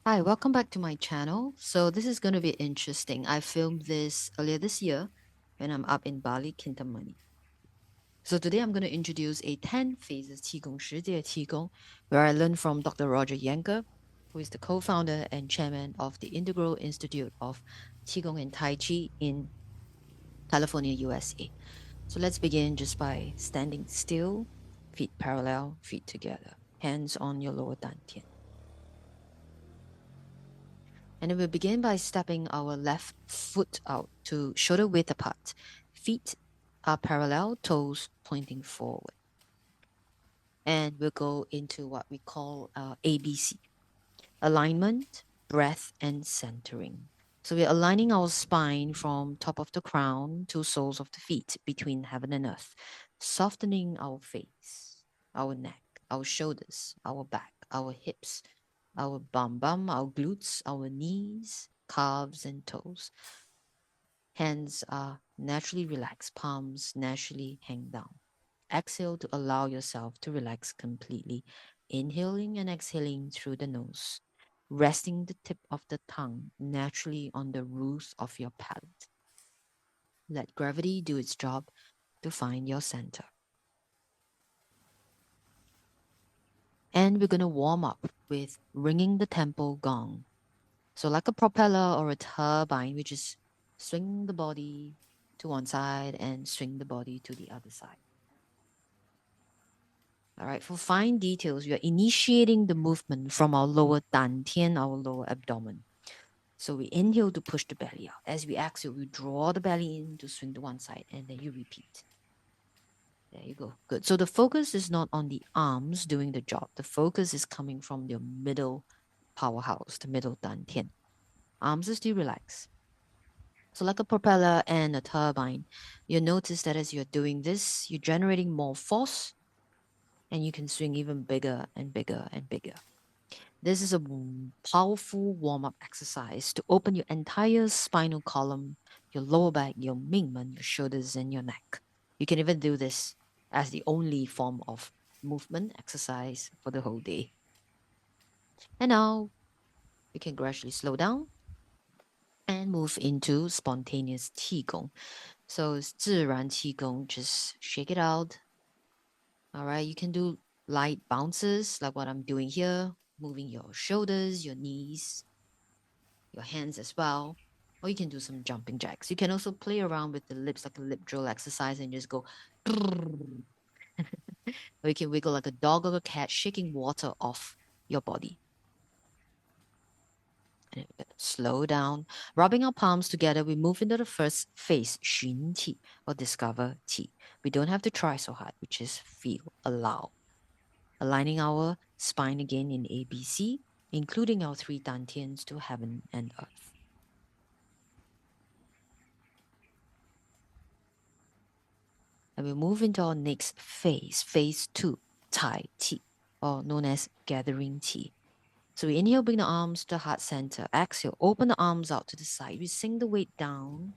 Hi, welcome back to my channel. So this is going to be interesting. I filmed this earlier this year when I'm up in Bali, Kintamani. So today I'm going to introduce a 10 phases Qigong, 十阶 Qigong, where I learned from Dr. Roger Jahnke, who is the co-founder and chairman of the Integral Institute of Qigong and Taichi in California, USA. So let's begin just by standing still, feet parallel, feet together, hands on your lower dantian. And then we'll begin by stepping our left foot out to shoulder width apart. Feet are parallel, toes pointing forward. And we'll go into what we call ABC. Alignment, breath, and centering. So we're aligning our spine from top of the crown to soles of the feet between heaven and earth, softening our face, our neck, our shoulders, our back, our hips, our bum, our glutes, our knees, calves, and toes. Hands are naturally relaxed, palms naturally hang down. Exhale to allow yourself to relax completely, inhaling and exhaling through the nose, resting the tip of the tongue naturally on the roof of your palate. Let gravity do its job to find your center. And we're going to warm up with ringing the temple gong. So, like a propeller or a turbine, we just swing the body to one side and swing the body to the other side. All right, for fine details, we are initiating the movement from our lower dantian, our lower abdomen. So we inhale to push the belly out. As we exhale, we draw the belly in to swing to one side, and then you repeat. There you go. Good. So the focus is not on the arms doing the job. The focus is coming from your middle powerhouse, the middle dantian. Arms are still relaxed. So like a propeller and a turbine, you'll notice that as you're doing this, you're generating more force and you can swing even bigger and bigger and bigger. This is a powerful warm-up exercise to open your entire spinal column, your lower back, your mingmen, your shoulders, and your neck. You can even do this as the only form of movement exercise for the whole day. And now you can gradually slow down and move into spontaneous Qigong. So it's 自然 Qigong, just shake it out. All right, you can do light bounces like what I'm doing here, moving your shoulders, your knees, your hands as well. Or you can do some jumping jacks. You can also play around with the lips like a lip drill exercise and just go. Or you can wiggle like a dog or a cat, shaking water off your body. And slow down. Rubbing our palms together, we move into the first phase, 寻 qi, or discover qi. We don't have to try so hard. We just feel, allow. Aligning our spine again in ABC, including our three dantians to heaven and earth. And we move into our next phase, phase 2, Taichi, or known as gathering qi. So we inhale, bring the arms to the heart center. Exhale, open the arms out to the side. We sink the weight down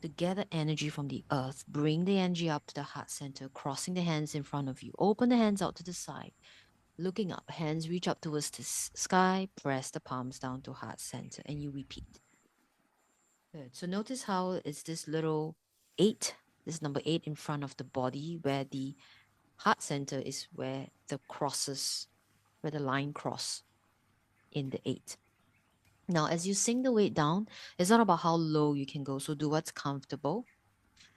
to gather energy from the earth. Bring the energy up to the heart center, crossing the hands in front of you. Open the hands out to the side. Looking up, hands reach up towards the sky. Press the palms down to heart center, and you repeat. Good. So notice how it's this little 8, this number 8 in front of the body, where the heart center is where the crosses, where the line cross in the 8. Now, as you sink the weight down, it's not about how low you can go. So do what's comfortable.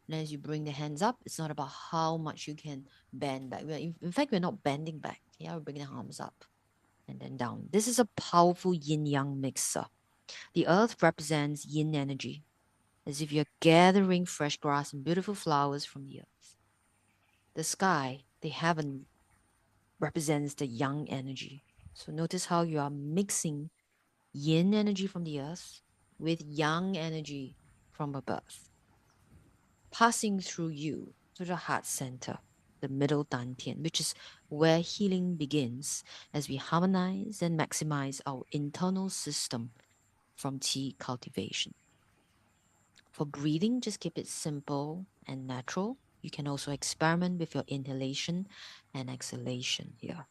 And as you bring the hands up, it's not about how much you can bend back. In fact, we're not bending back. Yeah, we're bringing the arms up and then down. This is a powerful yin-yang mixer. The earth represents yin energy, as if you're gathering fresh grass and beautiful flowers from the earth. The sky, the heaven, represents the yang energy. So notice how you are mixing yin energy from the earth with yang energy from above, passing through you to the heart center, the middle dantian, which is where healing begins as we harmonize and maximize our internal system from qi cultivation. For breathing, just keep it simple and natural. You can also experiment with your inhalation and exhalation here.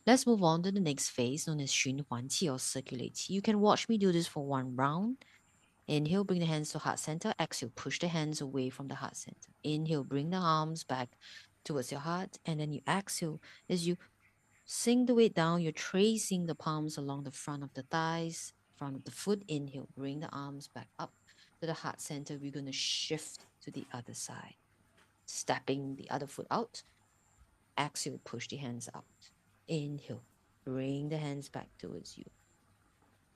Let's move on to the next phase known as XUN QI or circulate qi. You can watch me do this for 1 round. Inhale, bring the hands to heart center. Exhale, push the hands away from the heart center. Inhale, bring the arms back towards your heart. And then you exhale. As you sink the weight down, you're tracing the palms along the front of the thighs, front of the foot. Inhale, bring the arms back up to the heart center. We're going to shift to the other side. Stepping the other foot out. Exhale, push the hands out. Inhale, bring the hands back towards you.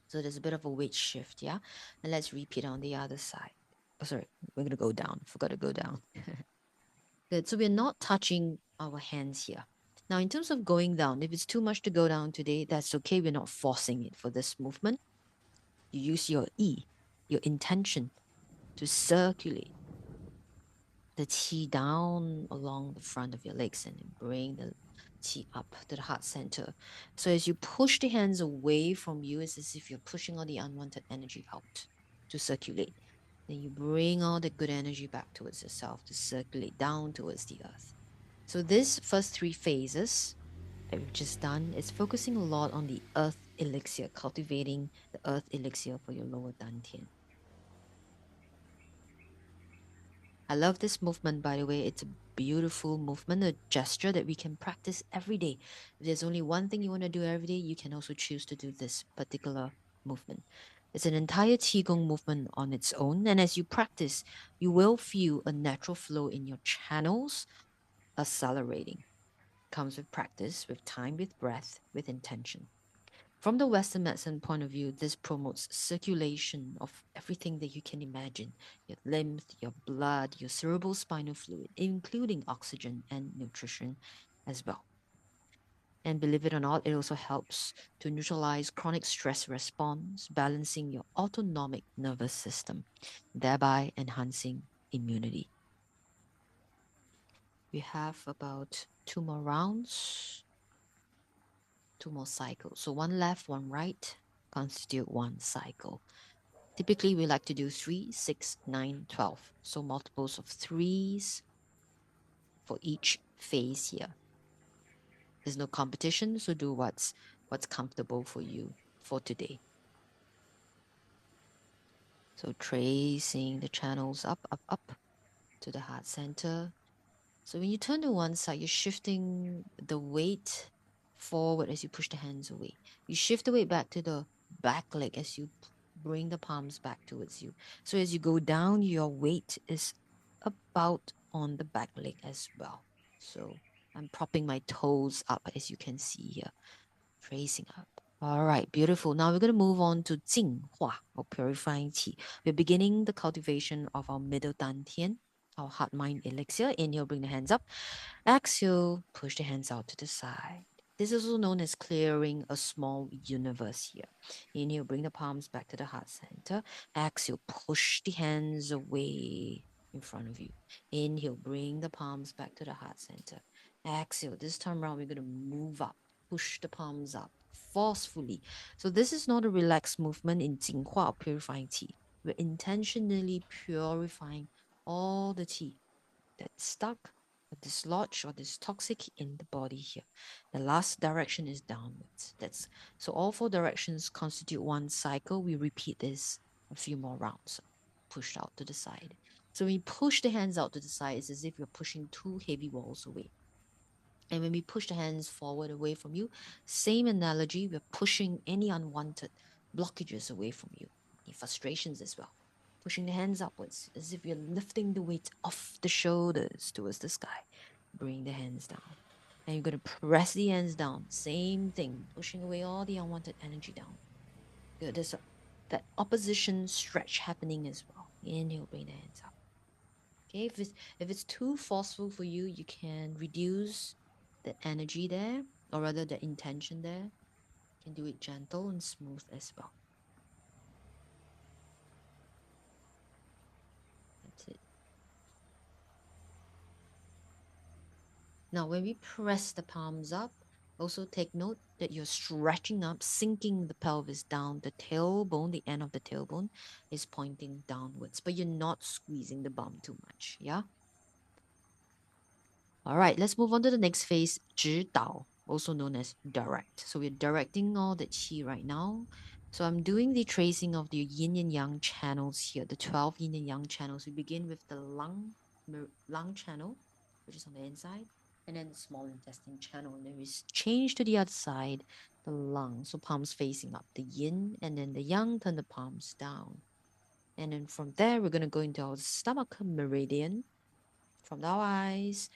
So there's a bit of a weight shift, yeah? And let's repeat on the other side. Oh, sorry, we're going to go down. Forgot to go down. Good. So we're not touching our hands here. Now, in terms of going down, if it's too much to go down today, that's okay. We're not forcing it for this movement. You use your your intention, to circulate the qi down along the front of your legs and bring the qi up to the heart center. So as you push the hands away from you, it's as if you're pushing all the unwanted energy out to circulate. Then you bring all the good energy back towards yourself to circulate down towards the earth. So this first 3 phases that we've just done is focusing a lot on the earth elixir, cultivating the earth elixir for your lower dantian. I love this movement, by the way. It's a beautiful movement, a gesture that we can practice every day. If there's only one thing you want to do every day, you can also choose to do this particular movement. It's an entire Qigong movement on its own. And as you practice, you will feel a natural flow in your channels accelerating. Comes with practice, with time, with breath, with intention. From the Western medicine point of view, this promotes circulation of everything that you can imagine, your lymph, your blood, your cerebral spinal fluid, including oxygen and nutrition as well. And believe it or not, it also helps to neutralize chronic stress response, balancing your autonomic nervous system, thereby enhancing immunity. We have about 2 more rounds. 2 more cycles. So 1 left, 1 right constitute 1 cycle. Typically, we like to do 3, 6, 9, 12. So multiples of 3s for each phase here. There's no competition, so do what's comfortable for you for today. So tracing the channels up, up, up to the heart center. So when you turn to one side, you're shifting the weight forward as you push the hands away. You shift the weight back to the back leg as you bring the palms back towards you. So as you go down, your weight is about on the back leg as well. So I'm propping my toes up, as you can see here, tracing up. All right, beautiful. Now we're going to move on to Jing Hua, or purifying qi. We're beginning the cultivation of our middle dantian, our heart mind elixir. Inhale, bring the hands up. Exhale, push the hands out to the side. This is also known as clearing a small universe here. Inhale, bring the palms back to the heart center. Exhale, push the hands away in front of you. Inhale, bring the palms back to the heart center. Exhale, this time around, we're going to move up, push the palms up forcefully. So this is not a relaxed movement in Jing Hua or purifying qi. We're intentionally purifying all the qi that's stuck, or dislodged, or is toxic in the body here. The last direction is downwards. So all 4 directions constitute 1 cycle. We repeat this a few more rounds. Pushed out to the side. So when you push the hands out to the side, it's as if you're pushing 2 heavy walls away. And when we push the hands forward away from you, same analogy, we're pushing any unwanted blockages away from you, any frustrations as well. Pushing the hands upwards as if you're lifting the weight off the shoulders towards the sky. Bring the hands down. And you're going to press the hands down. Same thing, pushing away all the unwanted energy down. Good. There's that opposition stretch happening as well. Inhale, bring the hands up. Okay, if it's too forceful for you, you can reduce the energy there, or rather the intention there. You can do it gentle and smooth as well. That's it. Now, when we press the palms up, also take note that you're stretching up, sinking the pelvis down. The tailbone, the end of the tailbone, is pointing downwards, but you're not squeezing the bum too much, yeah? All right, let's move on to the next phase, ZHI DAO. also known as direct. So we're directing all the qi right now. So I'm doing the tracing of the yin and yang channels here, the 12 yin and yang channels. We begin with the lung channel, which is on the inside, and then the small intestine channel. And then we change to the other side, the lung. So palms facing up, the yin, and then the yang, turn the palms down. And then from there, we're going to go into our stomach meridian, from our eyes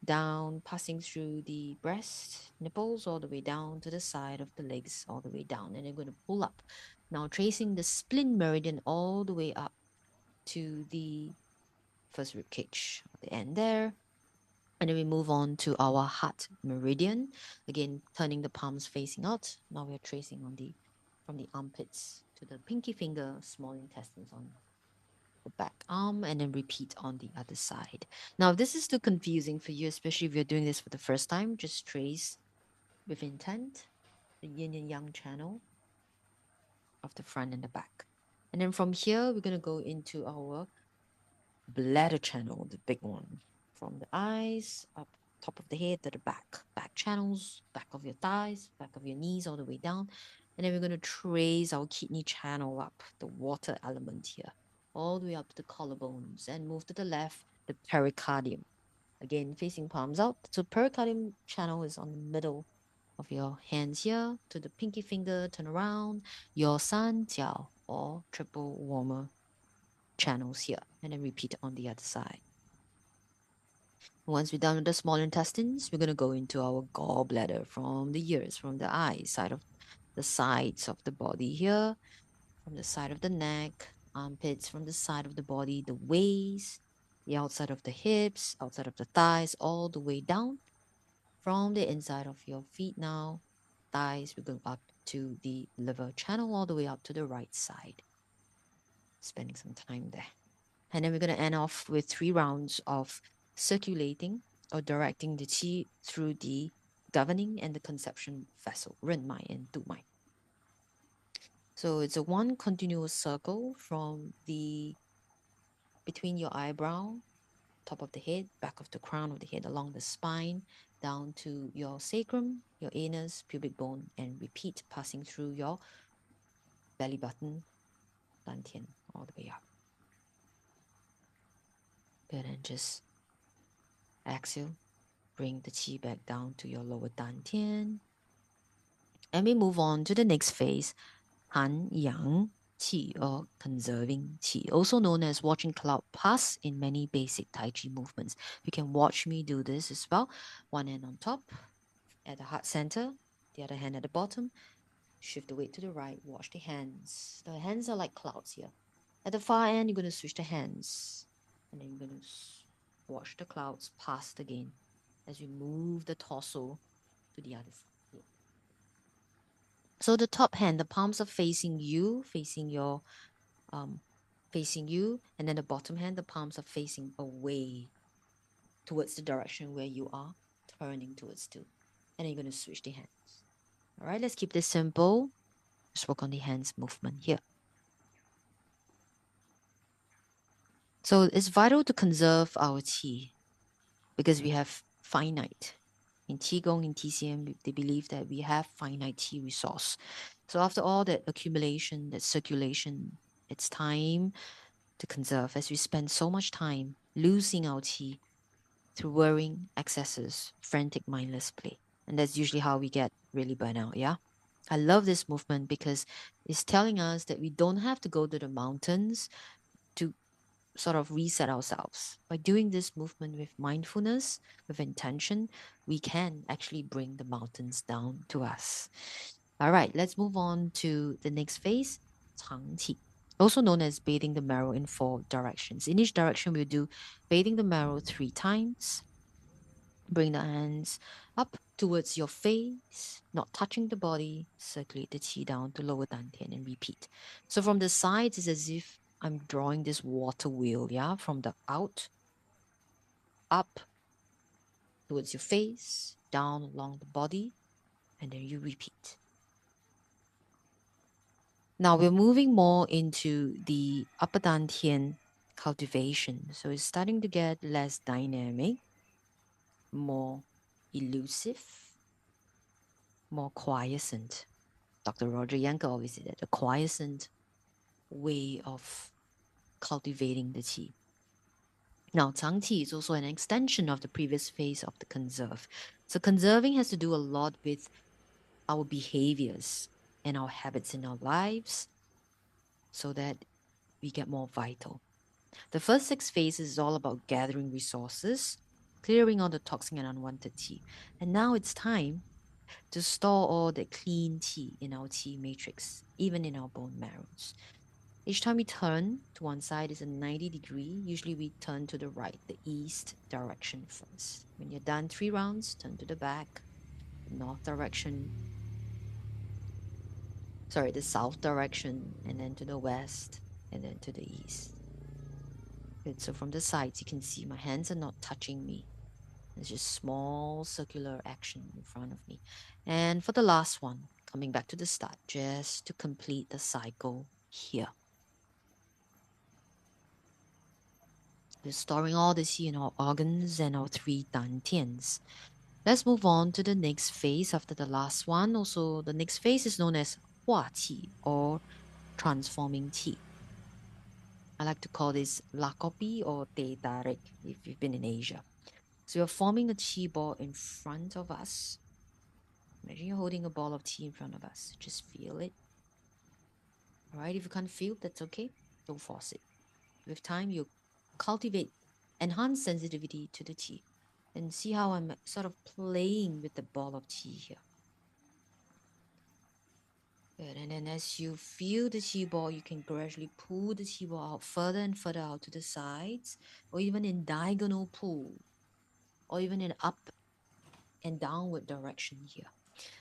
down, passing through the breast, nipples, all the way down to the side of the legs, all the way down. And then we're going to pull up. Now tracing the spleen meridian all the way up to the first rib cage, the end there. And then we move on to our heart meridian. Again, turning the palms facing out. Now we're tracing on from the armpits to the pinky finger, small intestines on the back arm, and then repeat on the other side. Now, if this is too confusing for you, especially if you're doing this for the first time, just trace with intent the yin and yang channel of the front and the back. And then from here, we're going to go into our bladder channel, the big one, from the eyes up top of the head to the back channels, back of your thighs, back of your knees, all the way down. And then we're going to trace our kidney channel up, the water element here, all the way up to the collarbones, and move to the left, the pericardium. Again, facing palms out. So pericardium channel is on the middle of your hands here to the pinky finger, turn around, your san jiao or triple warmer channels here, and then repeat on the other side. Once we're done with the small intestines, we're going to go into our gallbladder, from the ears, from the eyes, side of the sides of the body here, from the side of the neck, armpits, from the side of the body, the waist, the outside of the hips, outside of the thighs, all the way down. From the inside of your feet now, thighs, we're going up to the liver channel, all the way up to the right side. Spending some time there. And then we're going to end off with 3 rounds of circulating or directing the qi through the governing and the conception vessel, ren mai and du mai. So it's a 1 continuous circle from between your eyebrow, top of the head, back of the crown of the head, along the spine, down to your sacrum, your anus, pubic bone, and repeat, passing through your belly button, dantian, all the way up. Good, and just exhale. Bring the qi back down to your lower dantian. And we move on to the next phase, Han Yang Qi, or conserving qi, also known as watching cloud pass in many basic Tai Chi movements. You can watch me do this as well. One hand on top at the heart center, the other hand at the bottom. Shift the weight to the right, watch the hands. The hands are like clouds here. At the far end, you're going to switch the hands. And then you're going to watch the clouds pass again as we move the torso to the other side. So the top hand, the palms are facing you, facing you, and then the bottom hand, the palms are facing away towards the direction where you are turning towards to. And then you're going to switch the hands. All right, let's keep this simple. Just work on the hands movement here. So it's vital to conserve our qi because we have finite. In Qigong, in TCM, they believe that we have finite qi resource. So after all that accumulation, that circulation, it's time to conserve, as we spend so much time losing our qi through worrying, excesses, frantic, mindless play. And that's usually how we get really burnt out, yeah? I love this movement because it's telling us that we don't have to go to the mountains to sort of reset ourselves. By doing this movement with mindfulness, with intention, we can actually bring the mountains down to us. All right, let's move on to the next phase, 长气, also known as bathing the marrow in 4 directions. In each direction, we'll do bathing the marrow 3 times. Bring the hands up towards your face, not touching the body. Circulate the qi down to lower dantian and repeat. So from the sides, it's as if I'm drawing this water wheel, yeah? From the out, up towards your face, down along the body, and then you repeat. Now we're moving more into the upper dantian cultivation. So it's starting to get less dynamic, more elusive, more quiescent. Dr. Roger Jahnke always said that, a quiescent way of cultivating the qi. Now, Tang Qi is also an extension of the previous phase of the conserve. So conserving has to do a lot with our behaviors and our habits in our lives so that we get more vital. The first 6 phases is all about gathering resources, clearing all the toxic and unwanted qi. And now it's time to store all the clean qi in our qi matrix, even in our bone marrows. Each time we turn to one side is a 90-degree. Usually we turn to the right, the east direction first. When you're done 3 rounds, turn to the back, the north direction, the south direction, and then to the west, and then to the east. Good. So from the sides, you can see my hands are not touching me. It's just small circular action in front of me. And for the last one, coming back to the start, just to complete the cycle here. We're storing all this here in our organs and our 3 dantians. Let's move on to the next phase after the last one. Also, the next phase is known as hua qi, or transforming qi. I like to call this lakopi or te tarik if you've been in Asia. So you're forming a qi ball in front of us. Imagine you're holding a ball of qi in front of us. Just feel it. All right, if you can't feel, that's okay. Don't force it. With time, you cultivate enhanced sensitivity to the qi. And see how I'm sort of playing with the ball of qi here. Good. And then as you feel the qi ball, you can gradually pull the qi ball out further and further out to the sides, or even in diagonal pull, or even in up and downward direction here.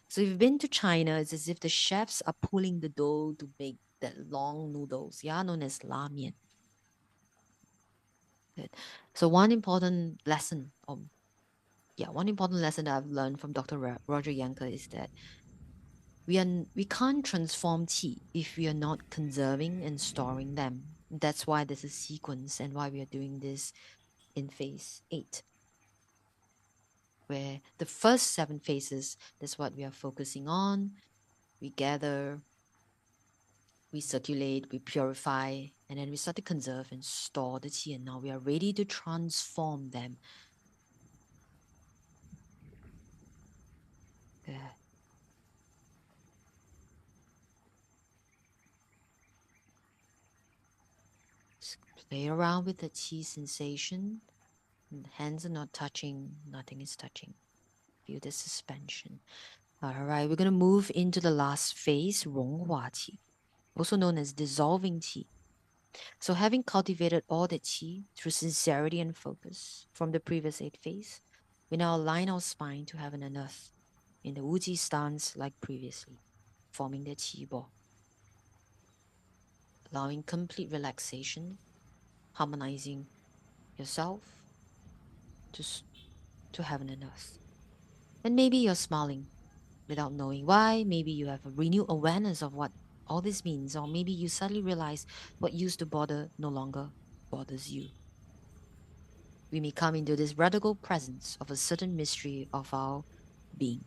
So if you've been to China, it's as if the chefs are pulling the dough to make that long noodles, known as la mian. Good. So one important lesson that I've learned from Dr. Roger Jahnke is that we can't transform qi if we are not conserving and storing them. That's why there's a sequence and why we are doing this in phase 8. Where the first 7 phases, that's what we are focusing on. We gather, we circulate, we purify, and then we start to conserve and store the qi, and now we are ready to transform them. Good. Just play around with the qi sensation. And hands are not touching, nothing is touching. Feel the suspension. All right, we're going to move into the last phase, Ronghua qi, also known as dissolving qi. So having cultivated all the qi through sincerity and focus from the previous 8 phases, we now align our spine to heaven and earth in the Wuji stance like previously, forming the qi ball, allowing complete relaxation, harmonizing yourself to heaven and earth. And maybe you're smiling without knowing why. Maybe you have a renewed awareness of what all this means, or maybe you suddenly realize what used to bother no longer bothers you. We may come into this radical presence of a certain mystery of our being.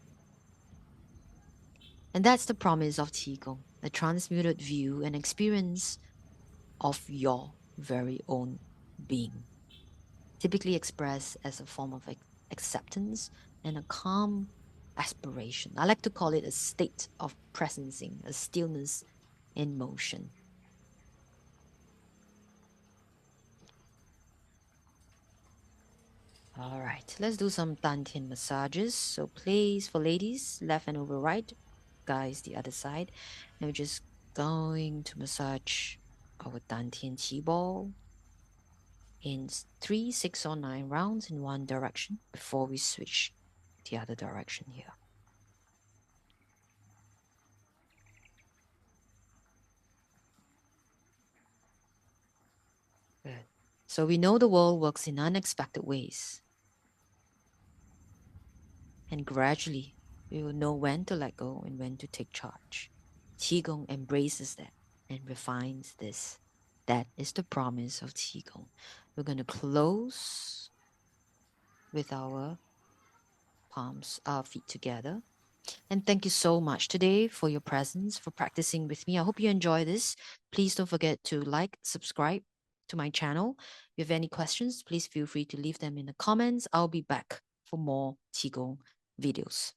And that's the promise of Qigong, a transmuted view and experience of your very own being, typically expressed as a form of acceptance and a calm aspiration. I like to call it a state of presencing, a stillness in motion. All right, let's do some Dantian massages. So please, for ladies, left and over right, guys, the other side. And we're just going to massage our Dantian Qi ball in 3, 6, or 9 rounds in one direction before we switch the other direction here. Good. So we know the world works in unexpected ways. And gradually, we will know when to let go and when to take charge. Qigong embraces that and refines this. That is the promise of Qigong. We're going to close with our palms, our feet together. And thank you so much today for your presence, for practicing with me. I hope you enjoy this. Please don't forget to like, subscribe to my channel. If you have any questions, please feel free to leave them in the comments. I'll be back for more Qigong videos.